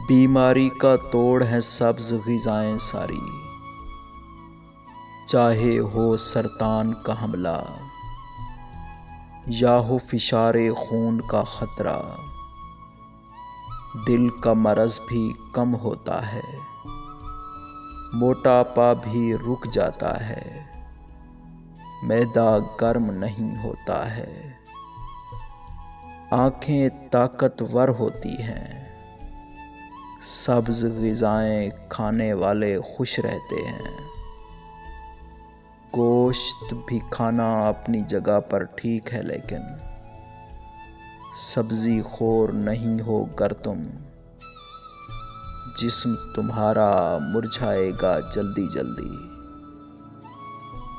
بیماری کا توڑ ہے سبز غذائیں ساری، چاہے ہو سرطان کا حملہ یا ہو فشار خون کا خطرہ، دل کا مرض بھی کم ہوتا ہے، موٹاپا بھی رک جاتا ہے، معدہ گرم نہیں ہوتا ہے، آنکھیں طاقتور ہوتی ہیں، سبز غذائیں کھانے والے خوش رہتے ہیں۔ گوشت بھی کھانا اپنی جگہ پر ٹھیک ہے، لیکن سبزی خور نہیں ہو گر تم، جسم تمہارا مرجھائے گا جلدی جلدی،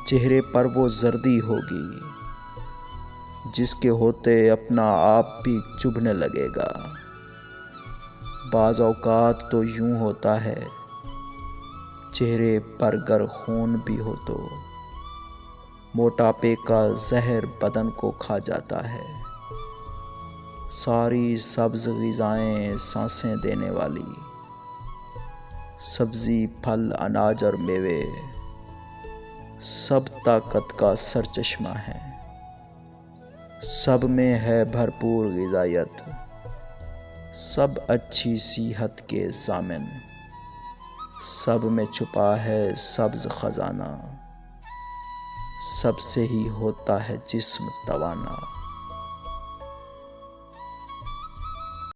چہرے پر وہ زردی ہوگی جس کے ہوتے اپنا آپ بھی چبھنے لگے گا۔ بعض اوقات تو یوں ہوتا ہے، چہرے پر گر خون بھی ہو تو موٹاپے کا زہر بدن کو کھا جاتا ہے۔ ساری سبز غذائیں سانسیں دینے والی، سبزی، پھل، اناج اور میوے سب طاقت کا سرچشمہ ہیں، سب میں ہے بھرپور غذائیت، سب اچھی صحت کے ضامن، سب میں چھپا ہے سبز خزانہ، سب سے ہی ہوتا ہے جسم توانا۔